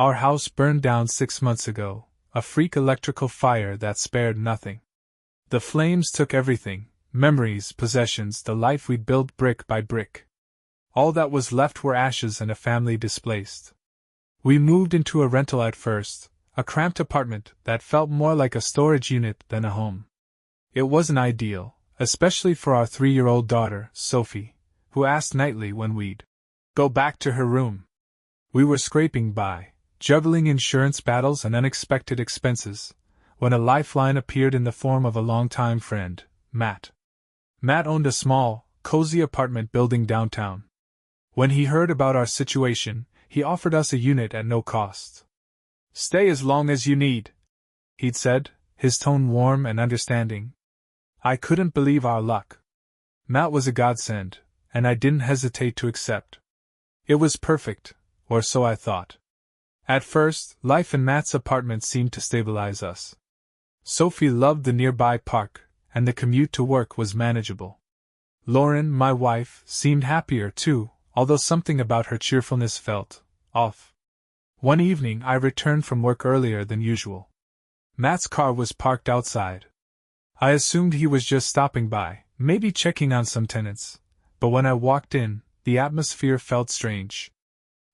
Our house burned down 6 months ago, a freak electrical fire that spared nothing. The flames took everything, memories, possessions, the life we'd built brick by brick. All that was left were ashes and a family displaced. We moved into a rental at first, a cramped apartment that felt more like a storage unit than a home. It wasn't ideal, especially for our 3-year-old daughter, Sophie, who asked nightly when we'd go back to her room. We were scraping by, juggling insurance battles and unexpected expenses, when a lifeline appeared in the form of a longtime friend, Matt. Matt owned a small, cozy apartment building downtown. When he heard about our situation, he offered us a unit at no cost. "Stay as long as you need," he'd said, his tone warm and understanding. I couldn't believe our luck. Matt was a godsend, and I didn't hesitate to accept. It was perfect, or so I thought. At first, life in Matt's apartment seemed to stabilize us. Sophie loved the nearby park, and the commute to work was manageable. Lauren, my wife, seemed happier too, although something about her cheerfulness felt off. One evening I returned from work earlier than usual. Matt's car was parked outside. I assumed he was just stopping by, maybe checking on some tenants, but when I walked in, the atmosphere felt strange.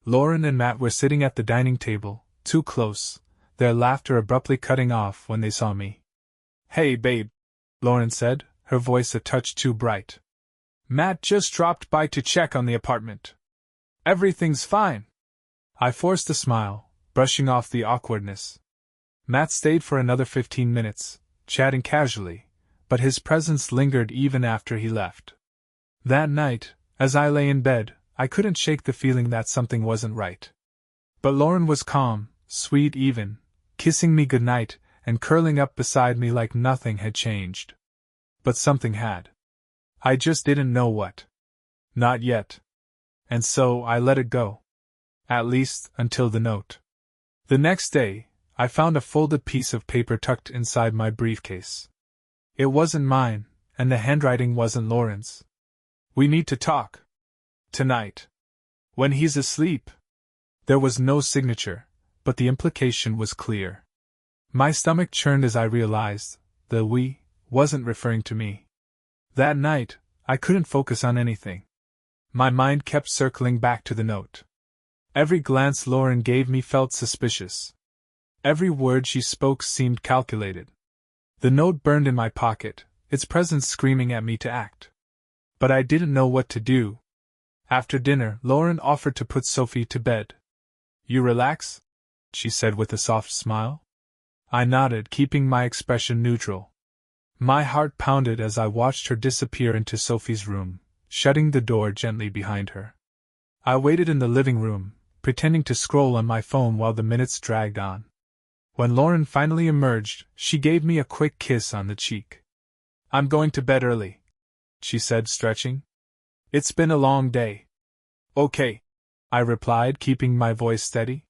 Lauren and Matt were sitting at the dining table, too close, their laughter abruptly cutting off when they saw me. "Hey, babe," Lauren said, her voice a touch too bright. "Matt just dropped by to check on the apartment. Everything's fine." I forced a smile, brushing off the awkwardness. Matt stayed for another 15 minutes, chatting casually, but his presence lingered even after he left. That night, as I lay in bed, I couldn't shake the feeling that something wasn't right. But Lauren was calm, sweet even, kissing me goodnight and curling up beside me like nothing had changed. But something had. I just didn't know what. Not yet. And so I let it go. At least, until the note. The next day, I found a folded piece of paper tucked inside my briefcase. It wasn't mine, and the handwriting wasn't Lauren's. "We need to talk. Tonight. When he's asleep." There was no signature, but the implication was clear. My stomach churned as I realized the "we" wasn't referring to me. That night, I couldn't focus on anything. My mind kept circling back to the note. Every glance Lauren gave me felt suspicious. Every word she spoke seemed calculated. The note burned in my pocket, its presence screaming at me to act. But I didn't know what to do. After dinner, Lauren offered to put Sophie to bed. "You relax?" she said with a soft smile. I nodded, keeping my expression neutral. My heart pounded as I watched her disappear into Sophie's room, shutting the door gently behind her. I waited in the living room, pretending to scroll on my phone while the minutes dragged on. When Lauren finally emerged, she gave me a quick kiss on the cheek. "I'm going to bed early," she said, stretching. "It's been a long day." "Okay," I replied, keeping my voice steady.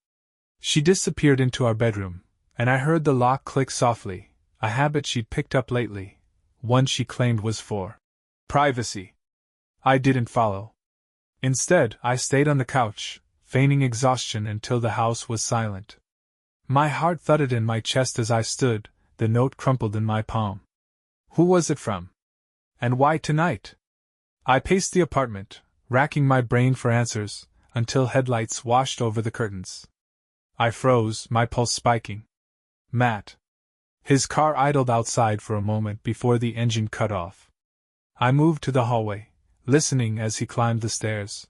She disappeared into our bedroom, and I heard the lock click softly, a habit she'd picked up lately, one she claimed was for privacy. I didn't follow. Instead, I stayed on the couch, feigning exhaustion until the house was silent. My heart thudded in my chest as I stood, the note crumpled in my palm. Who was it from? And why tonight? I paced the apartment, racking my brain for answers, until headlights washed over the curtains. I froze, my pulse spiking. Matt. His car idled outside for a moment before the engine cut off. I moved to the hallway, listening as he climbed the stairs.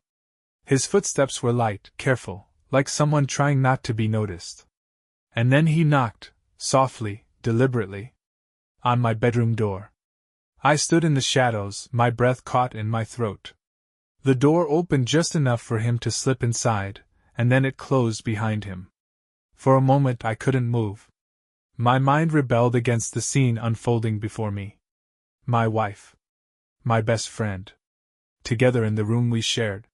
His footsteps were light, careful, like someone trying not to be noticed. And then he knocked, softly, deliberately, on my bedroom door. I stood in the shadows, my breath caught in my throat. The door opened just enough for him to slip inside, and then it closed behind him. For a moment I couldn't move. My mind rebelled against the scene unfolding before me. My wife. My best friend. Together in the room we shared.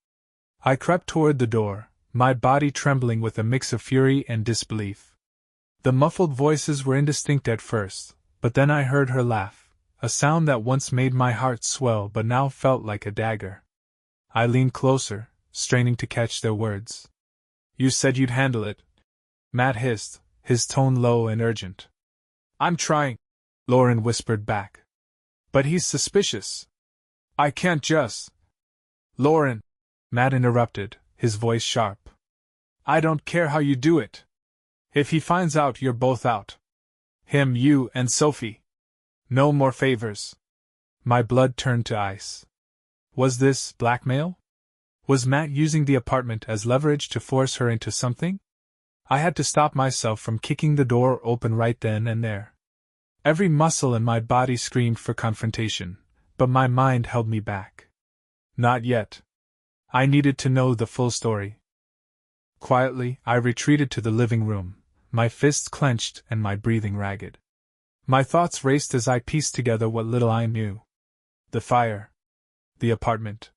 I crept toward the door, my body trembling with a mix of fury and disbelief. The muffled voices were indistinct at first, but then I heard her laugh, a sound that once made my heart swell but now felt like a dagger. I leaned closer, straining to catch their words. "You said you'd handle it," Matt hissed, his tone low and urgent. I'm trying, Lauren whispered back. But he's suspicious. I can't just. Lauren, Matt interrupted, his voice sharp. I don't care how you do it. If he finds out, you're both out. Him, you, and Sophie. No more favors. My blood turned to ice. Was this blackmail? Was Matt using the apartment as leverage to force her into something? I had to stop myself from kicking the door open right then and there. Every muscle in my body screamed for confrontation, but my mind held me back. Not yet. I needed to know the full story. Quietly, I retreated to the living room, my fists clenched and my breathing ragged. My thoughts raced as I pieced together what little I knew. The fire. The apartment.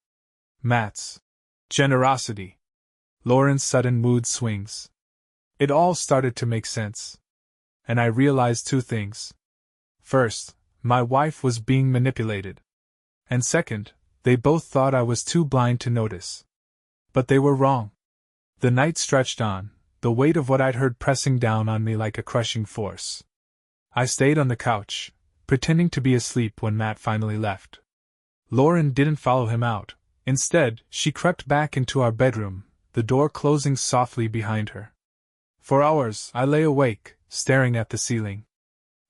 Matt's generosity. Lauren's sudden mood swings. It all started to make sense. And I realized two things. First, my wife was being manipulated. And second, they both thought I was too blind to notice. But they were wrong. The night stretched on, the weight of what I'd heard pressing down on me like a crushing force. I stayed on the couch, pretending to be asleep when Matt finally left. Lauren didn't follow him out. Instead, she crept back into our bedroom, the door closing softly behind her. For hours, I lay awake, staring at the ceiling.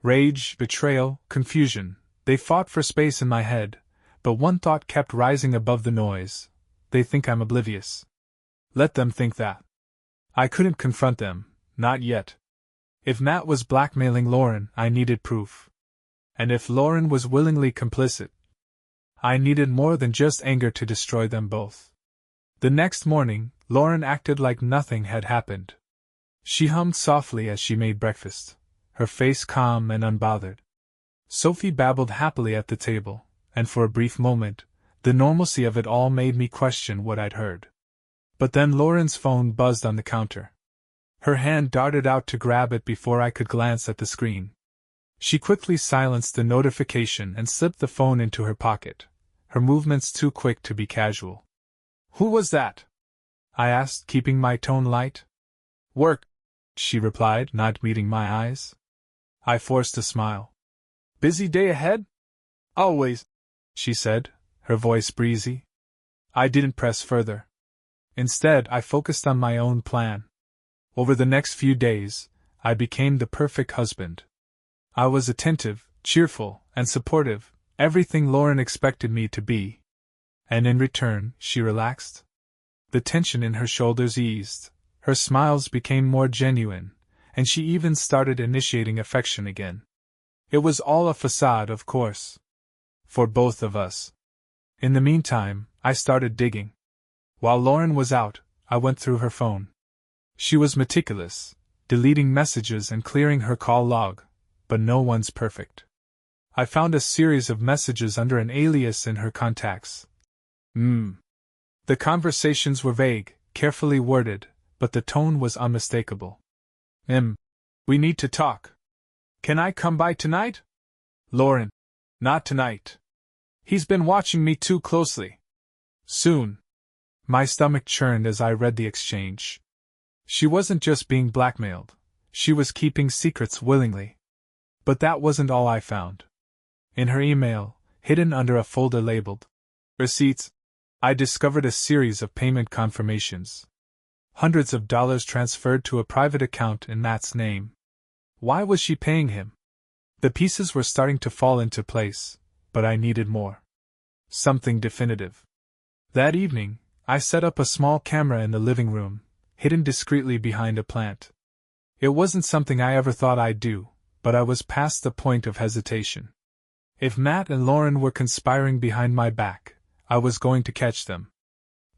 Rage, betrayal, confusion, they fought for space in my head, but one thought kept rising above the noise. They think I'm oblivious. Let them think that. I couldn't confront them, not yet. If Matt was blackmailing Lauren, I needed proof. And if Lauren was willingly complicit, I needed more than just anger to destroy them both. The next morning, Lauren acted like nothing had happened. She hummed softly as she made breakfast, her face calm and unbothered. Sophie babbled happily at the table, and for a brief moment, the normalcy of it all made me question what I'd heard. But then Lauren's phone buzzed on the counter. Her hand darted out to grab it before I could glance at the screen. She quickly silenced the notification and slipped the phone into her pocket, her movements too quick to be casual. Who was that? I asked, keeping my tone light. Work, she replied, not meeting my eyes. I forced a smile. Busy day ahead? Always, she said, her voice breezy. I didn't press further. Instead, I focused on my own plan. Over the next few days, I became the perfect husband. I was attentive, cheerful, and supportive, everything Lauren expected me to be. And in return, she relaxed. The tension in her shoulders eased, her smiles became more genuine, and she even started initiating affection again. It was all a facade, of course. For both of us. In the meantime, I started digging. While Lauren was out, I went through her phone. She was meticulous, deleting messages and clearing her call log, but no one's perfect. I found a series of messages under an alias in her contacts. The conversations were vague, carefully worded, but the tone was unmistakable. We need to talk. Can I come by tonight? Lauren. Not tonight. He's been watching me too closely. Soon. My stomach churned as I read the exchange. She wasn't just being blackmailed, she was keeping secrets willingly. But that wasn't all I found. In her email, hidden under a folder labeled Receipts, I discovered a series of payment confirmations. Hundreds of dollars transferred to a private account in Matt's name. Why was she paying him? The pieces were starting to fall into place, but I needed more. Something definitive. That evening, I set up a small camera in the living room, hidden discreetly behind a plant. It wasn't something I ever thought I'd do, but I was past the point of hesitation. If Matt and Lauren were conspiring behind my back, I was going to catch them.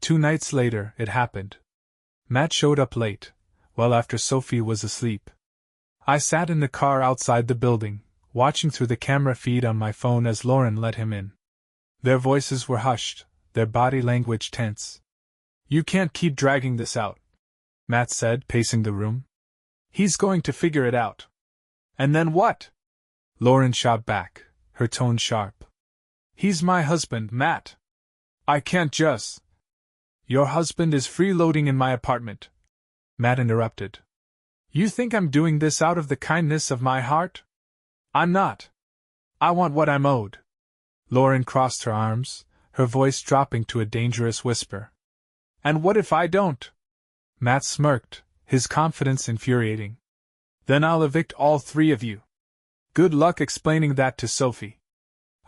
2 nights later, it happened. Matt showed up late, well after Sophie was asleep. I sat in the car outside the building, watching through the camera feed on my phone as Lauren let him in. Their voices were hushed, their body language tense. You can't keep dragging this out, Matt said, pacing the room. He's going to figure it out. And then what? Lauren shot back, her tone sharp. He's my husband, Matt. I can't just. Your husband is freeloading in my apartment, Matt interrupted. You think I'm doing this out of the kindness of my heart? I'm not. I want what I'm owed. Lauren crossed her arms, her voice dropping to a dangerous whisper. And what if I don't? Matt smirked, his confidence infuriating. Then I'll evict all three of you. Good luck explaining that to Sophie.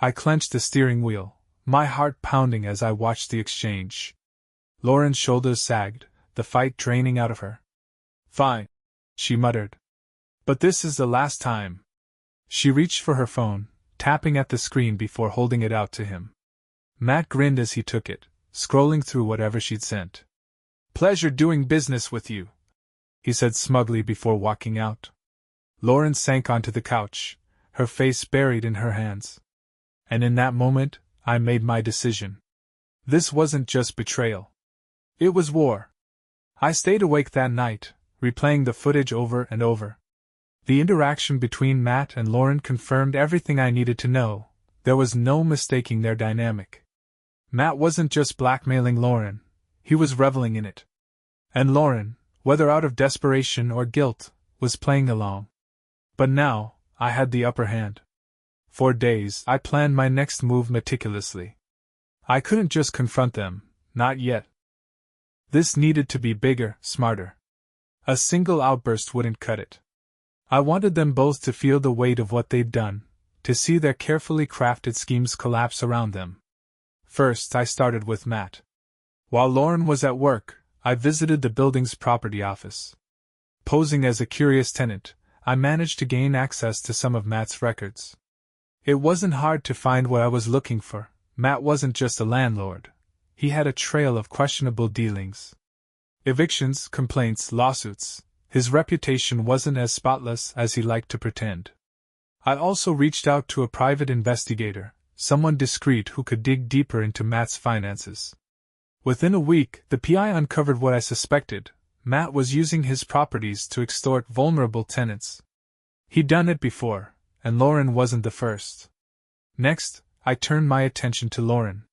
I clenched the steering wheel, my heart pounding as I watched the exchange. Lauren's shoulders sagged, the fight draining out of her. Fine, she muttered. But this is the last time. She reached for her phone, tapping at the screen before holding it out to him. Matt grinned as he took it, scrolling through whatever she'd sent. Pleasure doing business with you, he said smugly before walking out. Lauren sank onto the couch, her face buried in her hands. And in that moment, I made my decision. This wasn't just betrayal. It was war. I stayed awake that night, replaying the footage over and over. The interaction between Matt and Lauren confirmed everything I needed to know. There was no mistaking their dynamic. Matt wasn't just blackmailing Lauren, he was reveling in it. And Lauren, whether out of desperation or guilt, was playing along. But now, I had the upper hand. For days, I planned my next move meticulously. I couldn't just confront them, not yet. This needed to be bigger, smarter. A single outburst wouldn't cut it. I wanted them both to feel the weight of what they'd done, to see their carefully crafted schemes collapse around them. First, I started with Matt. While Lauren was at work, I visited the building's property office. Posing as a curious tenant, I managed to gain access to some of Matt's records. It wasn't hard to find what I was looking for. Matt wasn't just a landlord. He had a trail of questionable dealings. Evictions, complaints, lawsuits. His reputation wasn't as spotless as he liked to pretend. I also reached out to a private investigator, someone discreet who could dig deeper into Matt's finances. Within a week, the PI uncovered what I suspected. Matt was using his properties to extort vulnerable tenants. He'd done it before, and Lauren wasn't the first. Next, I turned my attention to Lauren.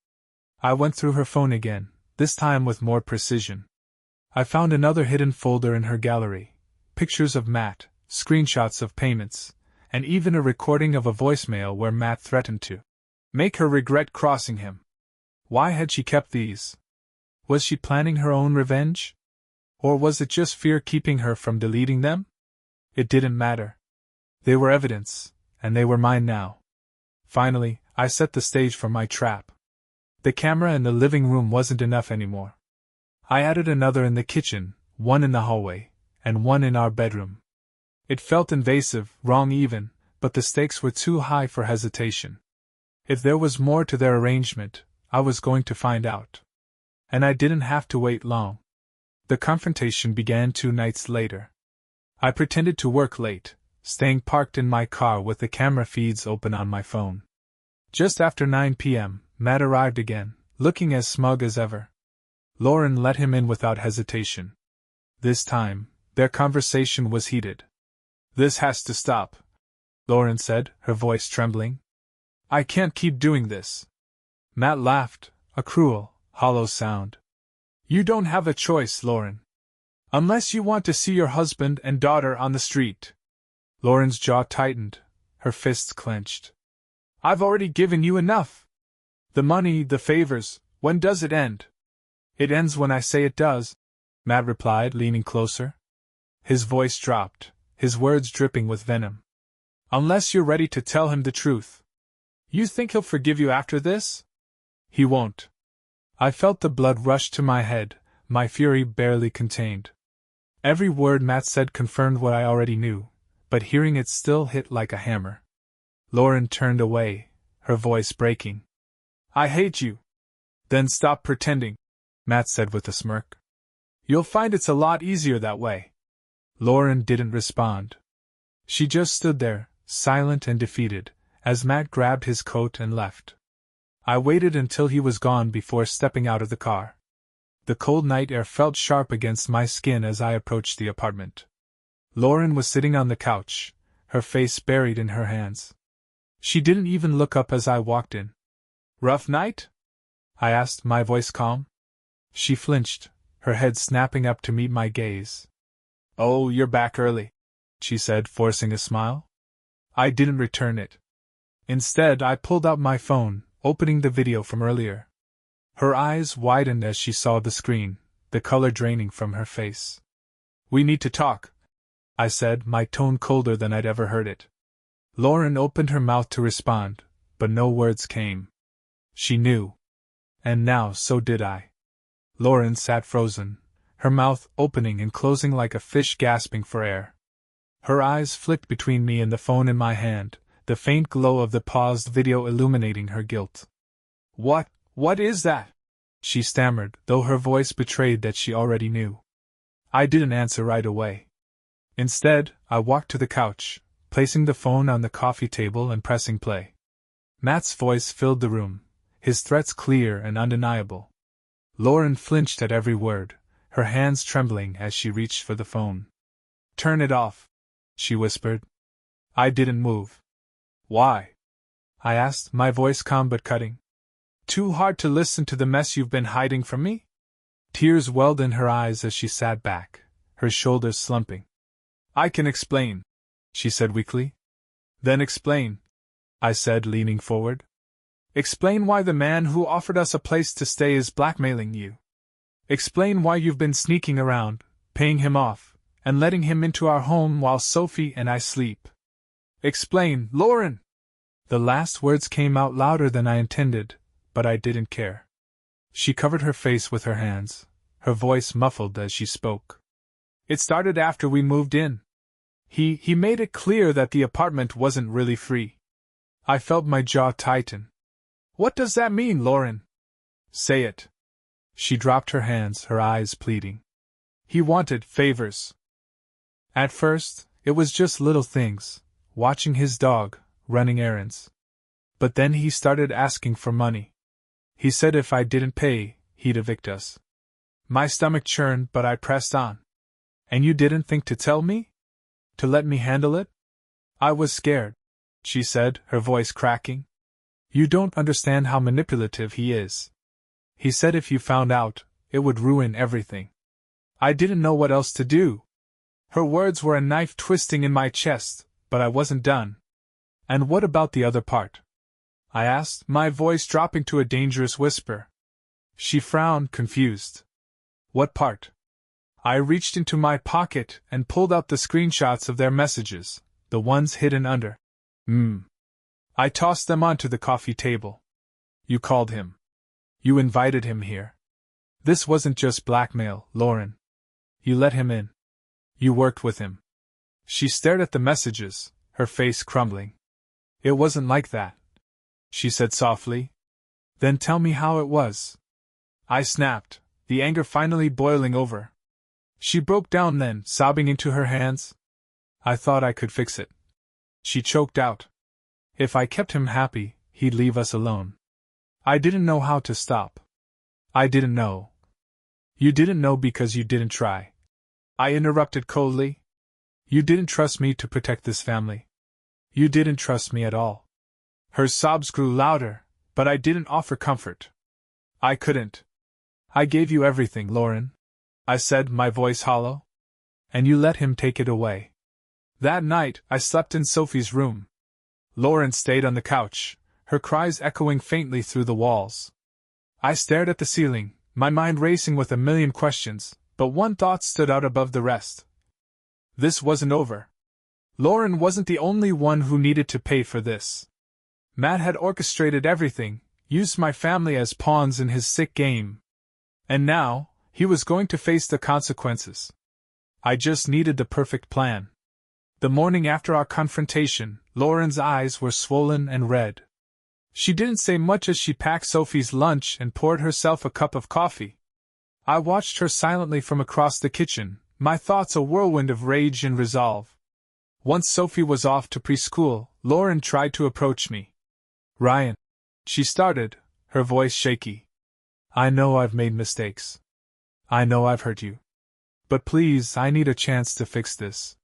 I went through her phone again, this time with more precision. I found another hidden folder in her gallery, pictures of Matt, screenshots of payments, and even a recording of a voicemail where Matt threatened to make her regret crossing him. Why had she kept these? Was she planning her own revenge? Or was it just fear keeping her from deleting them? It didn't matter. They were evidence, and they were mine now. Finally, I set the stage for my trap. The camera in the living room wasn't enough anymore. I added another in the kitchen, one in the hallway, and one in our bedroom. It felt invasive, wrong even, but the stakes were too high for hesitation. If there was more to their arrangement, I was going to find out. And I didn't have to wait long. The confrontation began 2 nights later. I pretended to work late, staying parked in my car with the camera feeds open on my phone. Just after 9 p.m., Matt arrived again, looking as smug as ever. Lauren let him in without hesitation. This time, their conversation was heated. This has to stop, Lauren said, her voice trembling. I can't keep doing this. Matt laughed, a cruel, hollow sound. You don't have a choice, Lauren. Unless you want to see your husband and daughter on the street. Lauren's jaw tightened, her fists clenched. I've already given you enough. The money, the favors, when does it end? It ends when I say it does, Matt replied, leaning closer. His voice dropped, his words dripping with venom. Unless you're ready to tell him the truth. You think he'll forgive you after this? He won't. I felt the blood rush to my head, my fury barely contained. Every word Matt said confirmed what I already knew, but hearing it still hit like a hammer. Lauren turned away, her voice breaking. I hate you. Then stop pretending, Matt said with a smirk. You'll find it's a lot easier that way. Lauren didn't respond. She just stood there, silent and defeated, as Matt grabbed his coat and left. I waited until he was gone before stepping out of the car. The cold night air felt sharp against my skin as I approached the apartment. Lauren was sitting on the couch, her face buried in her hands. She didn't even look up as I walked in. Rough night? I asked, my voice calm. She flinched, her head snapping up to meet my gaze. "Oh, you're back early," she said, forcing a smile. I didn't return it. Instead, I pulled out my phone, opening the video from earlier. Her eyes widened as she saw the screen, the color draining from her face. "We need to talk," I said, my tone colder than I'd ever heard it. Lauren opened her mouth to respond, but no words came. She knew. And now so did I. Lauren sat frozen, her mouth opening and closing like a fish gasping for air. Her eyes flicked between me and the phone in my hand, the faint glow of the paused video illuminating her guilt. What is that?" she stammered, though her voice betrayed that she already knew. I didn't answer right away. Instead, I walked to the couch, placing the phone on the coffee table and pressing play. Matt's voice filled the room, his threats clear and undeniable. Lauren flinched at every word, her hands trembling as she reached for the phone. "Turn it off," she whispered. I didn't move. "Why?" I asked, my voice calm but cutting. "Too hard to listen to the mess you've been hiding from me?" Tears welled in her eyes as she sat back, her shoulders slumping. "I can explain," she said weakly. "Then explain," I said, leaning forward. "Explain why the man who offered us a place to stay is blackmailing you. Explain why you've been sneaking around, paying him off, and letting him into our home while Sophie and I sleep. Explain, Lauren!" The last words came out louder than I intended, but I didn't care. She covered her face with her hands, her voice muffled as she spoke. "It started after we moved in. He made it clear that the apartment wasn't really free." I felt my jaw tighten. "What does that mean, Lauren? Say it." She dropped her hands, her eyes pleading. "He wanted favors. At first, it was just little things, watching his dog, running errands. But then he started asking for money. He said if I didn't pay, he'd evict us." My stomach churned, but I pressed on. "And you didn't think to tell me? To let me handle it?" "I was scared," she said, her voice cracking. "You don't understand how manipulative he is. He said if you found out, it would ruin everything." I didn't know what else to do. Her words were a knife twisting in my chest, but I wasn't done. "And what about the other part?" I asked, my voice dropping to a dangerous whisper. She frowned, confused. "What part?" I reached into my pocket and pulled out the screenshots of their messages, the ones hidden under. I tossed them onto the coffee table. "You called him. You invited him here. This wasn't just blackmail, Lauren. You let him in. You worked with him." She stared at the messages, her face crumbling. "It wasn't like that," she said softly. "Then tell me how it was." I snapped, the anger finally boiling over. She broke down then, sobbing into her hands. "I thought I could fix it," she choked out. "If I kept him happy, he'd leave us alone." I didn't know how to stop. I didn't know. "You didn't know because you didn't try," I interrupted coldly. "You didn't trust me to protect this family. You didn't trust me at all." Her sobs grew louder, but I didn't offer comfort. "I couldn't. I gave you everything, Lauren," I said, my voice hollow. "And you let him take it away." That night, I slept in Sophie's room. Lauren stayed on the couch, her cries echoing faintly through the walls. I stared at the ceiling, my mind racing with a million questions, but one thought stood out above the rest. This wasn't over. Lauren wasn't the only one who needed to pay for this. Matt had orchestrated everything, used my family as pawns in his sick game. And now, he was going to face the consequences. I just needed the perfect plan. The morning after our confrontation, Lauren's eyes were swollen and red. She didn't say much as she packed Sophie's lunch and poured herself a cup of coffee. I watched her silently from across the kitchen, my thoughts a whirlwind of rage and resolve. Once Sophie was off to preschool, Lauren tried to approach me. "Ryan," she started, her voice shaky. "I know I've made mistakes. I know I've hurt you. But please, I need a chance to fix this."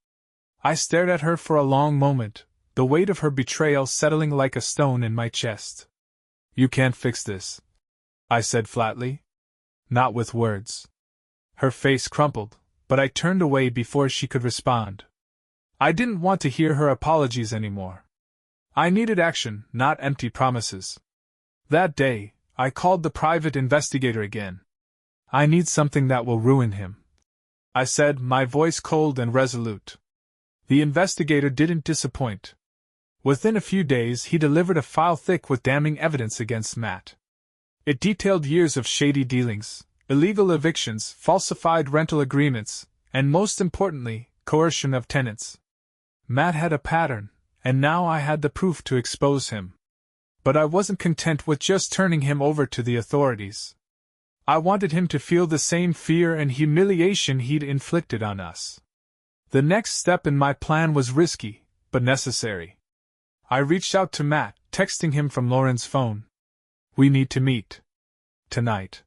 I stared at her for a long moment, the weight of her betrayal settling like a stone in my chest. "You can't fix this," I said flatly. "Not with words." Her face crumpled, but I turned away before she could respond. I didn't want to hear her apologies anymore. I needed action, not empty promises. That day, I called the private investigator again. I need something that will ruin him, I said, my voice cold and resolute. The investigator didn't disappoint. Within a few days, he delivered a file thick with damning evidence against Matt. It detailed years of shady dealings, illegal evictions, falsified rental agreements, and most importantly, coercion of tenants. Matt had a pattern, and now I had the proof to expose him. But I wasn't content with just turning him over to the authorities. I wanted him to feel the same fear and humiliation he'd inflicted on us. The next step in my plan was risky, but necessary. I reached out to Matt, texting him from Lauren's phone. We need to meet. Tonight.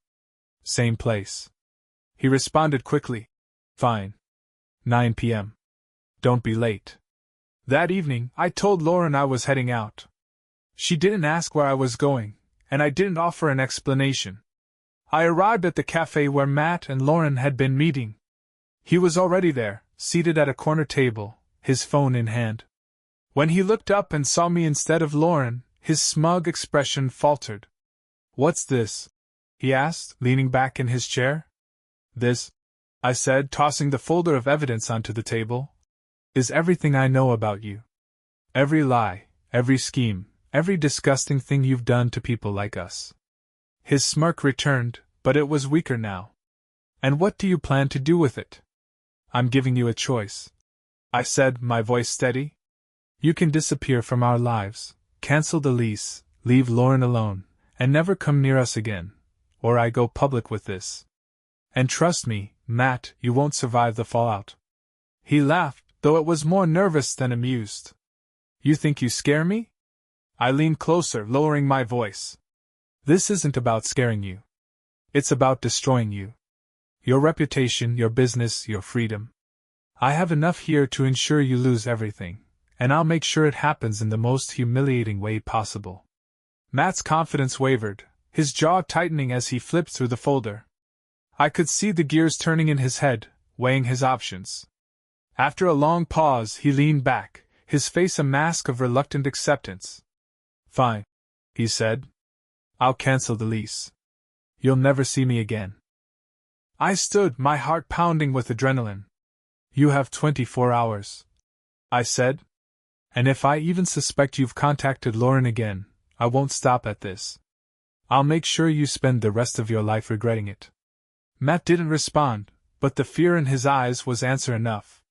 Same place. He responded quickly. Fine. 9 p.m. Don't be late. That evening, I told Lauren I was heading out. She didn't ask where I was going, and I didn't offer an explanation. I arrived at the cafe where Matt and Lauren had been meeting. He was already there, seated at a corner table, his phone in hand. When he looked up and saw me instead of Lauren, his smug expression faltered. What's this? He asked, leaning back in his chair. This, I said, tossing the folder of evidence onto the table, is everything I know about you. Every lie, every scheme, every disgusting thing you've done to people like us. His smirk returned, but it was weaker now. And what do you plan to do with it? I'm giving you a choice, I said, my voice steady. You can disappear from our lives, cancel the lease, leave Lauren alone, and never come near us again, or I go public with this. And trust me, Matt, you won't survive the fallout. He laughed, though it was more nervous than amused. You think you scare me? I leaned closer, lowering my voice. This isn't about scaring you. It's about destroying you. Your reputation, your business, your freedom. I have enough here to ensure you lose everything, and I'll make sure it happens in the most humiliating way possible. Matt's confidence wavered, his jaw tightening as he flipped through the folder. I could see the gears turning in his head, weighing his options. After a long pause, he leaned back, his face a mask of reluctant acceptance. Fine, he said. I'll cancel the lease. You'll never see me again. I stood, my heart pounding with adrenaline. You have 24 hours, I said. And if I even suspect you've contacted Lauren again, I won't stop at this. I'll make sure you spend the rest of your life regretting it. Matt didn't respond, but the fear in his eyes was answer enough.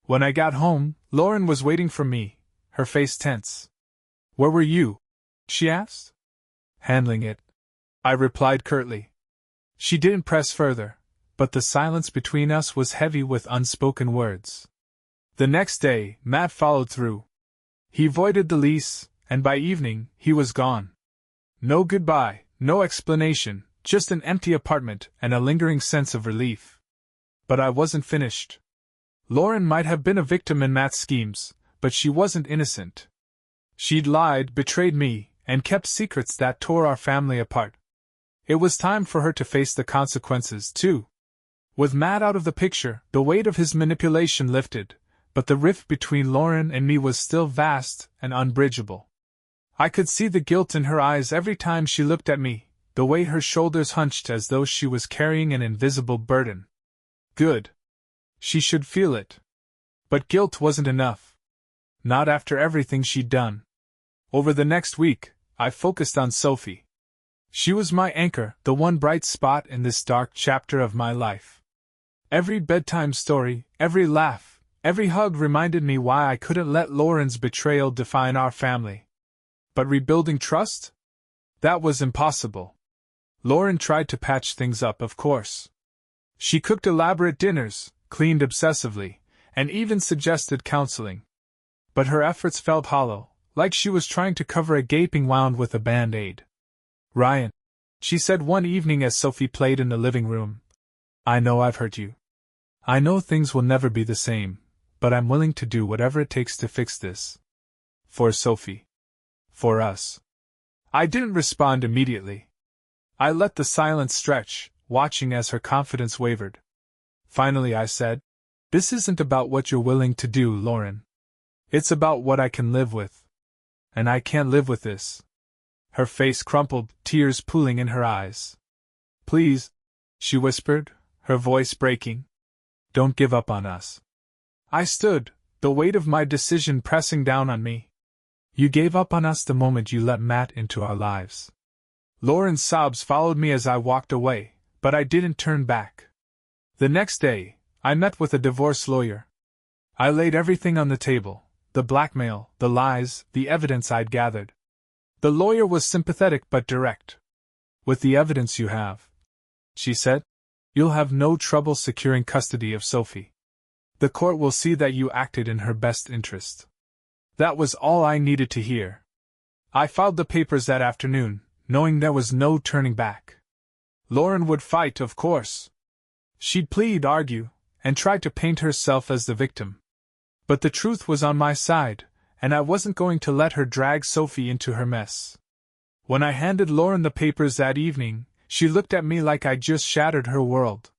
When I got home, Lauren was waiting for me, her face tense. Where were you? She asked. Handling it, I replied curtly. She didn't press further, but the silence between us was heavy with unspoken words. The next day, Matt followed through. He voided the lease, and by evening, he was gone. No goodbye, no explanation, just an empty apartment and a lingering sense of relief. But I wasn't finished. Lauren might have been a victim in Matt's schemes, but she wasn't innocent. She'd lied, betrayed me, and kept secrets that tore our family apart. It was time for her to face the consequences, too. With Matt out of the picture, the weight of his manipulation lifted, but the rift between Lauren and me was still vast and unbridgeable. I could see the guilt in her eyes every time she looked at me, the way her shoulders hunched as though she was carrying an invisible burden. Good. She should feel it. But guilt wasn't enough. Not after everything she'd done. Over the next week, I focused on Sophie. She was my anchor, the one bright spot in this dark chapter of my life. Every bedtime story, every laugh, every hug reminded me why I couldn't let Lauren's betrayal define our family. But rebuilding trust? That was impossible. Lauren tried to patch things up, of course. She cooked elaborate dinners, cleaned obsessively, and even suggested counseling. But her efforts felt hollow, like she was trying to cover a gaping wound with a band-aid. Ryan, she said one evening as Sophie played in the living room, I know I've hurt you. I know things will never be the same, but I'm willing to do whatever it takes to fix this. For Sophie. For us. I didn't respond immediately. I let the silence stretch, watching as her confidence wavered. Finally I said, "This isn't about what you're willing to do, Lauren. It's about what I can live with. And I can't live with this." Her face crumpled, tears pooling in her eyes. "Please," she whispered, her voice breaking. "Don't give up on us." I stood, the weight of my decision pressing down on me. "You gave up on us the moment you let Matt into our lives." Lauren's sobs followed me as I walked away, but I didn't turn back. The next day, I met with a divorce lawyer. I laid everything on the table: the blackmail, the lies, the evidence I'd gathered. The lawyer was sympathetic but direct. "With the evidence you have," she said, "you'll have no trouble securing custody of Sophie. The court will see that you acted in her best interest." That was all I needed to hear. I filed the papers that afternoon, knowing there was no turning back. Lauren would fight, of course. She'd plead, argue, and try to paint herself as the victim. But the truth was on my side, and I wasn't going to let her drag Sophie into her mess. When I handed Lauren the papers that evening, she looked at me like I'd just shattered her world.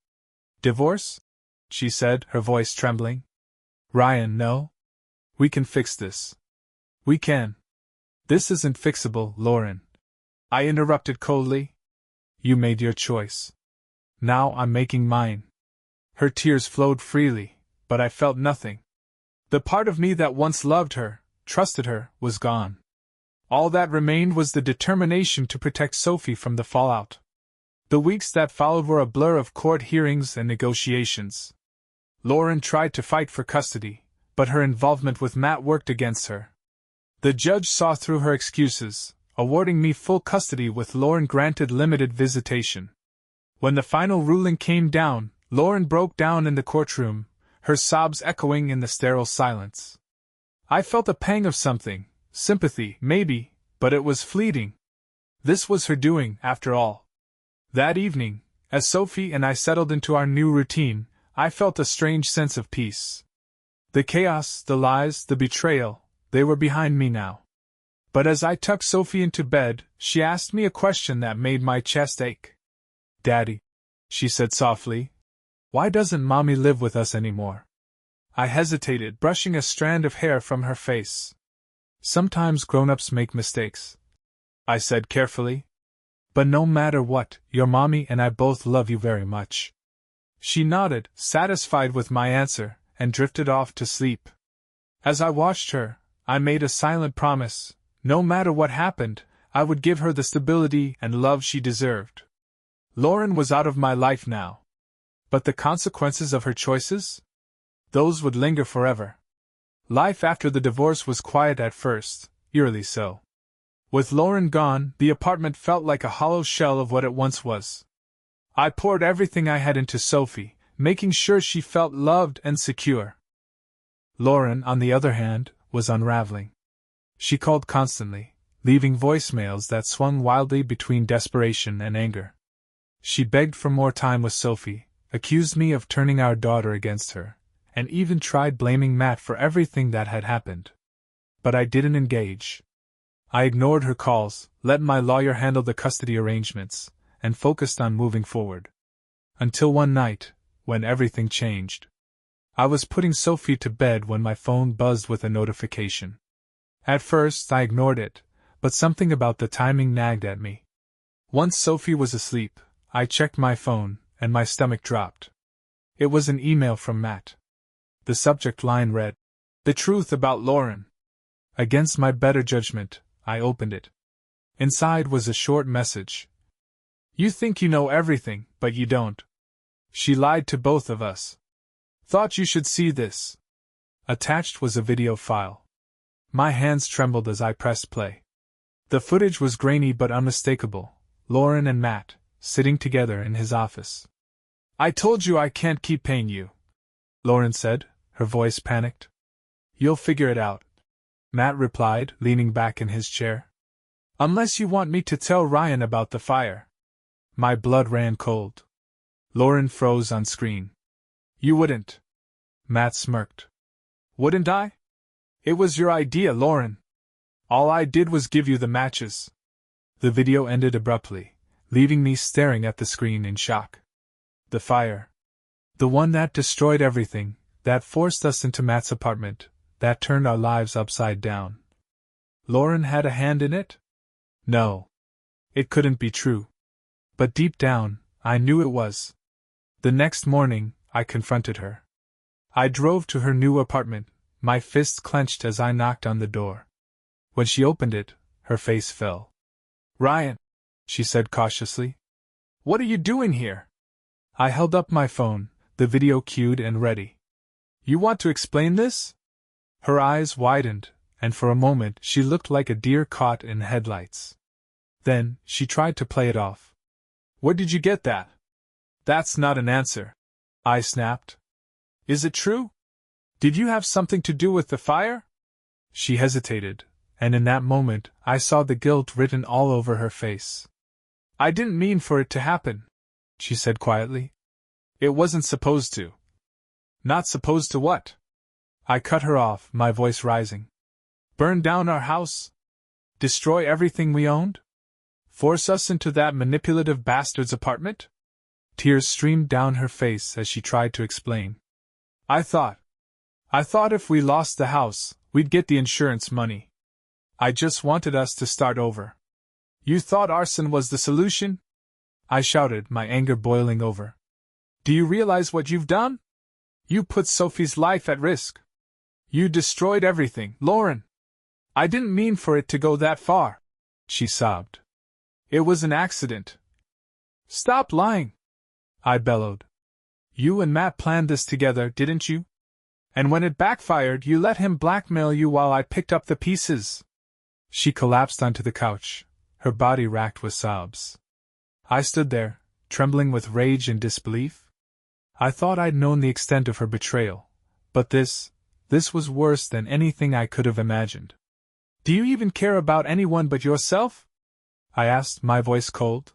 "Divorce?" she said, her voice trembling. "Ryan, no. We can fix this." "We can." "This isn't fixable, Lauren," I interrupted coldly. "You made your choice. Now I'm making mine." Her tears flowed freely, but I felt nothing. The part of me that once loved her, trusted her, was gone. All that remained was the determination to protect Sophie from the fallout. The weeks that followed were a blur of court hearings and negotiations. Lauren tried to fight for custody, but her involvement with Matt worked against her. The judge saw through her excuses, awarding me full custody with Lauren granted limited visitation. When the final ruling came down, Lauren broke down in the courtroom, her sobs echoing in the sterile silence. I felt a pang of something, sympathy, maybe, but it was fleeting. This was her doing, after all. That evening, as Sophie and I settled into our new routine, I felt a strange sense of peace. The chaos, the lies, the betrayal, they were behind me now. But as I tucked Sophie into bed, she asked me a question that made my chest ache. "Daddy," she said softly, "why doesn't Mommy live with us anymore?" I hesitated, brushing a strand of hair from her face. "Sometimes grown-ups make mistakes," I said carefully. "But no matter what, your Mommy and I both love you very much." She nodded, satisfied with my answer, and drifted off to sleep. As I watched her, I made a silent promise: no matter what happened, I would give her the stability and love she deserved. Lauren was out of my life now. But the consequences of her choices? Those would linger forever. Life after the divorce was quiet at first, eerily so. With Lauren gone, the apartment felt like a hollow shell of what it once was. I poured everything I had into Sophie, making sure she felt loved and secure. Lauren, on the other hand, was unraveling. She called constantly, leaving voicemails that swung wildly between desperation and anger. She begged for more time with Sophie, accused me of turning our daughter against her, and even tried blaming Matt for everything that had happened. But I didn't engage. I ignored her calls, let my lawyer handle the custody arrangements, and focused on moving forward. Until one night, when everything changed. I was putting Sophie to bed when my phone buzzed with a notification. At first I ignored it, but something about the timing nagged at me. Once Sophie was asleep, I checked my phone, and my stomach dropped. It was an email from Matt. The subject line read, "The truth about Lauren." Against my better judgment, I opened it. Inside was a short message. "You think you know everything, but you don't. She lied to both of us. Thought you should see this." Attached was a video file. My hands trembled as I pressed play. The footage was grainy but unmistakable, Lauren and Matt, sitting together in his office. "I told you I can't keep paying you," Lauren said, her voice panicked. "You'll figure it out," Matt replied, leaning back in his chair. "Unless you want me to tell Ryan about the fire." My blood ran cold. Lauren froze on screen. "You wouldn't." Matt smirked. "Wouldn't I? It was your idea, Lauren. All I did was give you the matches." The video ended abruptly, leaving me staring at the screen in shock. The fire. The one that destroyed everything, that forced us into Matt's apartment, that turned our lives upside down. Lauren had a hand in it? No. It couldn't be true. But deep down, I knew it was. The next morning, I confronted her. I drove to her new apartment, my fists clenched as I knocked on the door. When she opened it, her face fell. "Ryan," she said cautiously. "What are you doing here?" I held up my phone, the video cued and ready. "You want to explain this?" Her eyes widened, and for a moment she looked like a deer caught in headlights. Then, she tried to play it off. "Where did you get that?" "That's not an answer," I snapped. "Is it true? Did you have something to do with the fire?" She hesitated, and in that moment I saw the guilt written all over her face. "I didn't mean for it to happen," she said quietly. "It wasn't supposed to." "Not supposed to what?" I cut her off, my voice rising. "Burn down our house? Destroy everything we owned? Force us into that manipulative bastard's apartment?" Tears streamed down her face as she tried to explain. I thought if we lost the house, we'd get the insurance money. I just wanted us to start over." "You thought arson was the solution?" I shouted, my anger boiling over. "Do you realize what you've done? You put Sophie's life at risk. You destroyed everything, Lauren." "I didn't mean for it to go that far," she sobbed. "It was an accident." "Stop lying," I bellowed. "You and Matt planned this together, didn't you? And when it backfired, you let him blackmail you while I picked up the pieces." She collapsed onto the couch, her body racked with sobs. I stood there, trembling with rage and disbelief. I thought I'd known the extent of her betrayal, but this was worse than anything I could have imagined. "Do you even care about anyone but yourself?" I asked, my voice cold.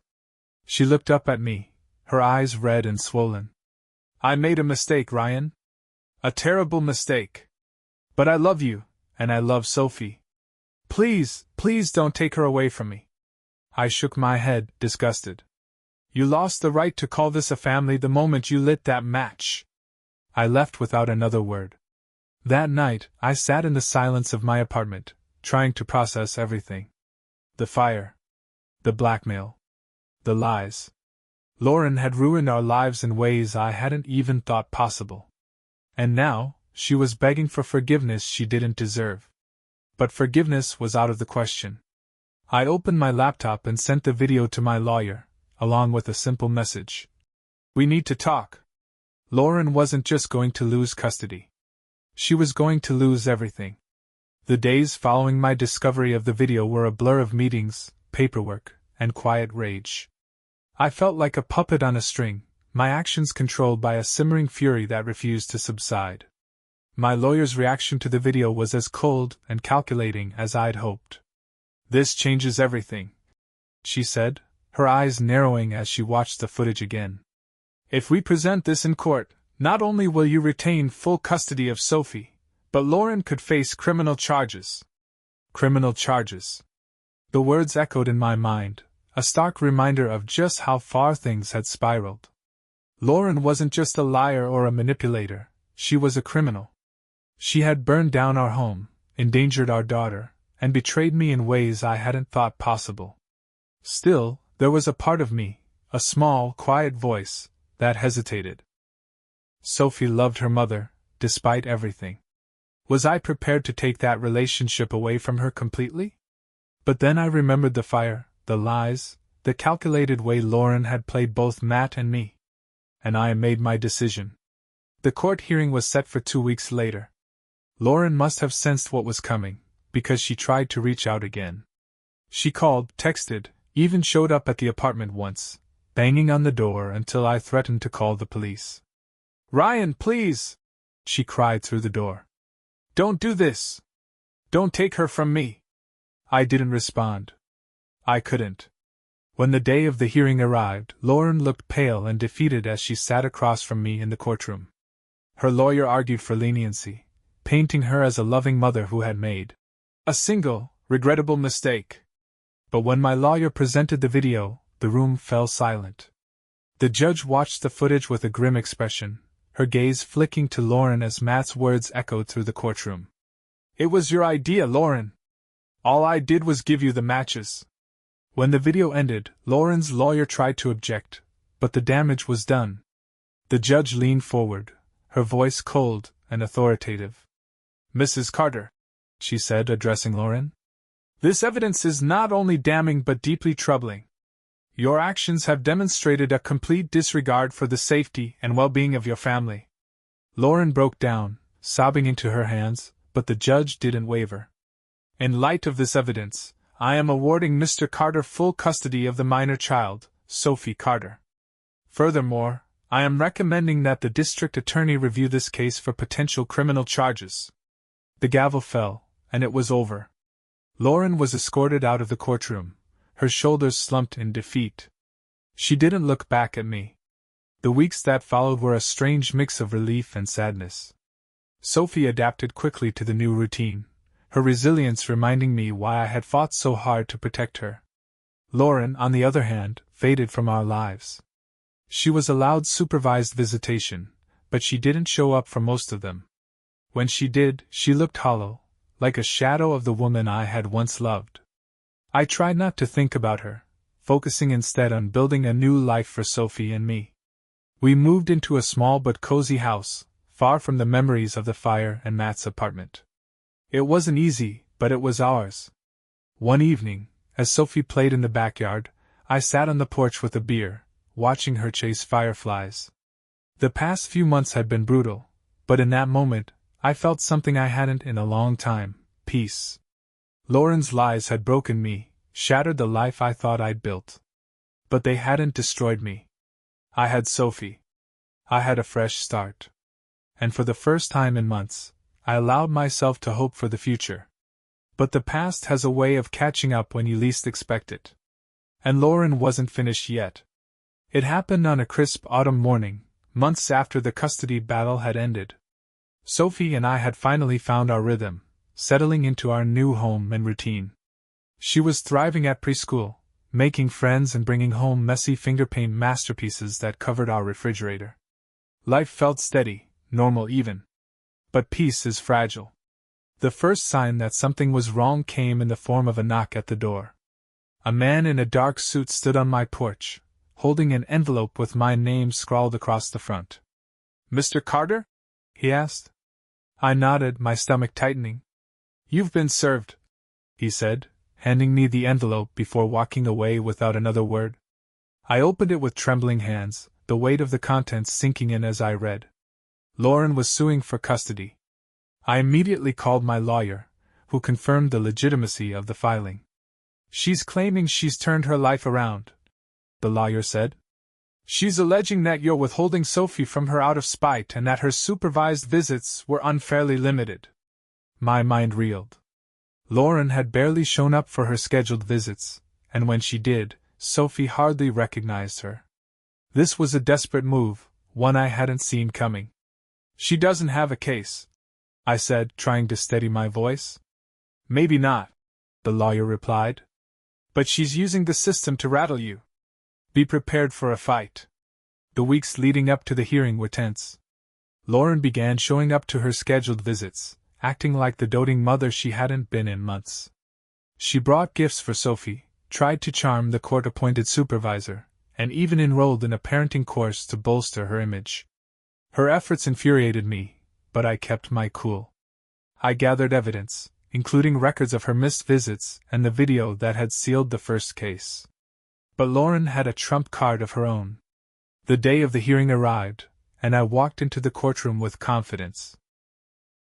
She looked up at me, her eyes red and swollen. "I made a mistake, Ryan. A terrible mistake. But I love you, and I love Sophie. Please, please don't take her away from me." I shook my head, disgusted. "You lost the right to call this a family the moment you lit that match." I left without another word. That night, I sat in the silence of my apartment, trying to process everything. The fire. The blackmail. The lies. Lauren had ruined our lives in ways I hadn't even thought possible. And now, she was begging for forgiveness she didn't deserve. But forgiveness was out of the question. I opened my laptop and sent the video to my lawyer, along with a simple message. "We need to talk." Lauren wasn't just going to lose custody. She was going to lose everything. The days following my discovery of the video were a blur of meetings, paperwork, and quiet rage. I felt like a puppet on a string, my actions controlled by a simmering fury that refused to subside. My lawyer's reaction to the video was as cold and calculating as I'd hoped. "This changes everything," she said, her eyes narrowing as she watched the footage again. "If we present this in court, not only will you retain full custody of Sophie, but Lauren could face criminal charges." Criminal charges. The words echoed in my mind, a stark reminder of just how far things had spiraled. Lauren wasn't just a liar or a manipulator, she was a criminal. She had burned down our home, endangered our daughter, and betrayed me in ways I hadn't thought possible. Still, there was a part of me, a small, quiet voice, that hesitated. Sophie loved her mother, despite everything. Was I prepared to take that relationship away from her completely? But then I remembered the fire, the lies, the calculated way Lauren had played both Matt and me. And I made my decision. The court hearing was set for 2 weeks later. Lauren must have sensed what was coming, because she tried to reach out again. She called, texted, even showed up at the apartment once, banging on the door until I threatened to call the police. "Ryan, please!" she cried through the door. "Don't do this! Don't take her from me!" I didn't respond. I couldn't. When the day of the hearing arrived, Lauren looked pale and defeated as she sat across from me in the courtroom. Her lawyer argued for leniency, painting her as a loving mother who had made a single, regrettable mistake. But when my lawyer presented the video, the room fell silent. The judge watched the footage with a grim expression, her gaze flicking to Lauren as Matt's words echoed through the courtroom. "It was your idea, Lauren. All I did was give you the matches." When the video ended, Lauren's lawyer tried to object, but the damage was done. The judge leaned forward, her voice cold and authoritative. "Mrs. Carter," she said, addressing Lauren, "this evidence is not only damning but deeply troubling. Your actions have demonstrated a complete disregard for the safety and well-being of your family." Lauren broke down, sobbing into her hands, but the judge didn't waver. "In light of this evidence, I am awarding Mr. Carter full custody of the minor child, Sophie Carter. Furthermore, I am recommending that the district attorney review this case for potential criminal charges." The gavel fell, and it was over. Lauren was escorted out of the courtroom, her shoulders slumped in defeat. She didn't look back at me. The weeks that followed were a strange mix of relief and sadness. Sophie adapted quickly to the new routine, her resilience reminding me why I had fought so hard to protect her. Lauren, on the other hand, faded from our lives. She was allowed supervised visitation, but she didn't show up for most of them. When she did, she looked hollow, like a shadow of the woman I had once loved. I tried not to think about her, focusing instead on building a new life for Sophie and me. We moved into a small but cozy house, far from the memories of the fire and Matt's apartment. It wasn't easy, but it was ours. One evening, as Sophie played in the backyard, I sat on the porch with a beer, watching her chase fireflies. The past few months had been brutal, but in that moment, I felt something I hadn't in a long time: peace. Lauren's lies had broken me, shattered the life I thought I'd built. But they hadn't destroyed me. I had Sophie. I had a fresh start. And for the first time in months, I allowed myself to hope for the future. But the past has a way of catching up when you least expect it. And Lauren wasn't finished yet. It happened on a crisp autumn morning, months after the custody battle had ended. Sophie and I had finally found our rhythm, settling into our new home and routine. She was thriving at preschool, making friends and bringing home messy fingerpaint masterpieces that covered our refrigerator. Life felt steady, normal even. But peace is fragile. The first sign that something was wrong came in the form of a knock at the door. A man in a dark suit stood on my porch, holding an envelope with my name scrawled across the front. "Mr. Carter?" he asked. I nodded, my stomach tightening. "You've been served," he said, handing me the envelope before walking away without another word. I opened it with trembling hands, the weight of the contents sinking in as I read. Lauren was suing for custody. I immediately called my lawyer, who confirmed the legitimacy of the filing. "She's claiming she's turned her life around," the lawyer said. "She's alleging that you're withholding Sophie from her out of spite and that her supervised visits were unfairly limited." My mind reeled. Lauren had barely shown up for her scheduled visits, and when she did, Sophie hardly recognized her. This was a desperate move, one I hadn't seen coming. "She doesn't have a case," I said, trying to steady my voice. "Maybe not," the lawyer replied. "But she's using the system to rattle you. Be prepared for a fight." The weeks leading up to the hearing were tense. Lauren began showing up to her scheduled visits, acting like the doting mother she hadn't been in months. She brought gifts for Sophie, tried to charm the court-appointed supervisor, and even enrolled in a parenting course to bolster her image. Her efforts infuriated me, but I kept my cool. I gathered evidence, including records of her missed visits and the video that had sealed the first case. But Lauren had a trump card of her own. The day of the hearing arrived, and I walked into the courtroom with confidence.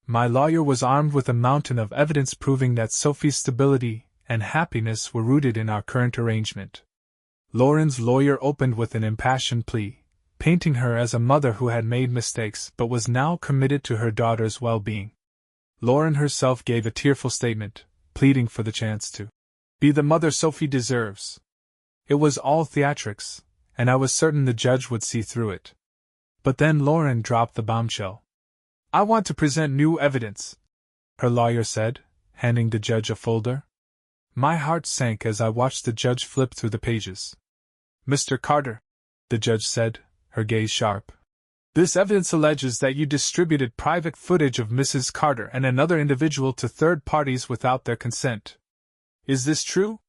My lawyer was armed with a mountain of evidence proving that Sophie's stability and happiness were rooted in our current arrangement. Lauren's lawyer opened with an impassioned plea, painting her as a mother who had made mistakes but was now committed to her daughter's well-being. Lauren herself gave a tearful statement, pleading for the chance to be the mother Sophie deserves. It was all theatrics, and I was certain the judge would see through it. But then Lauren dropped the bombshell. "I want to present new evidence," her lawyer said, handing the judge a folder. My heart sank as I watched the judge flip through the pages. "Mr. Carter," the judge said, her gaze sharp. This evidence alleges that you distributed private footage of Mrs. Carter and another individual to third parties without their consent. Is this true?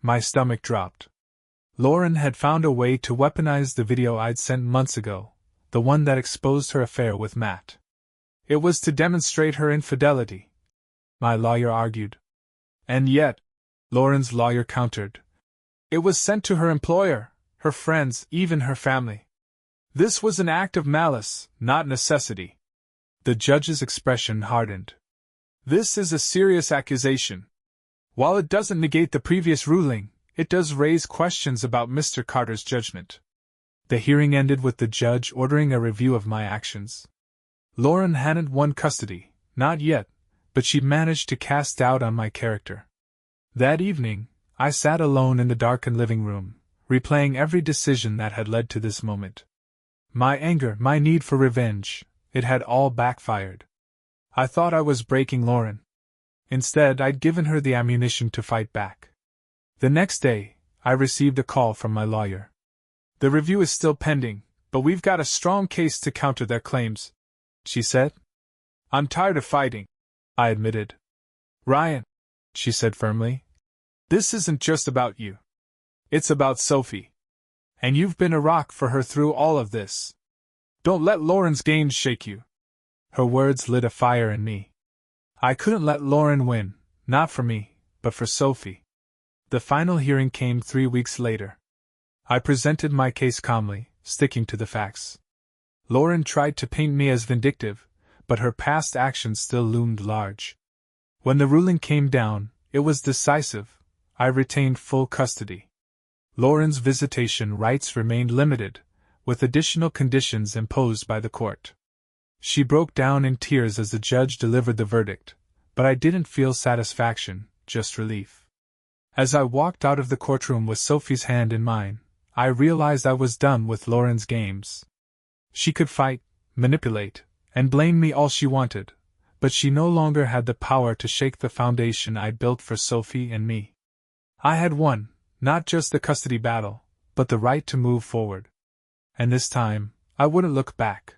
My stomach dropped. Lauren had found a way to weaponize the video I'd sent months ago, the one that exposed her affair with Matt. It was to demonstrate her infidelity, my lawyer argued. And yet, Lauren's lawyer countered, it was sent to her employer, her friends, even her family. This was an act of malice, not necessity. The judge's expression hardened. This is a serious accusation. While it doesn't negate the previous ruling, it does raise questions about Mr. Carter's judgment. The hearing ended with the judge ordering a review of my actions. Lauren hadn't won custody, not yet, but she managed to cast doubt on my character. That evening, I sat alone in the darkened living room, replaying every decision that had led to this moment. My anger, my need for revenge, it had all backfired. I thought I was breaking Lauren. Instead, I'd given her the ammunition to fight back. The next day, I received a call from my lawyer. The review is still pending, but we've got a strong case to counter their claims, she said. I'm tired of fighting, I admitted. Ryan, she said firmly, this isn't just about you. It's about Sophie. And you've been a rock for her through all of this. Don't let Lauren's gains shake you. Her words lit a fire in me. I couldn't let Lauren win, not for me, but for Sophie. The final hearing came 3 weeks later. I presented my case calmly, sticking to the facts. Lauren tried to paint me as vindictive, but her past actions still loomed large. When the ruling came down, it was decisive. I retained full custody. Lauren's visitation rights remained limited, with additional conditions imposed by the court. She broke down in tears as the judge delivered the verdict, but I didn't feel satisfaction, just relief. As I walked out of the courtroom with Sophie's hand in mine, I realized I was done with Lauren's games. She could fight, manipulate, and blame me all she wanted, but she no longer had the power to shake the foundation I'd built for Sophie and me. I had won, not just the custody battle, but the right to move forward. And this time, I wouldn't look back.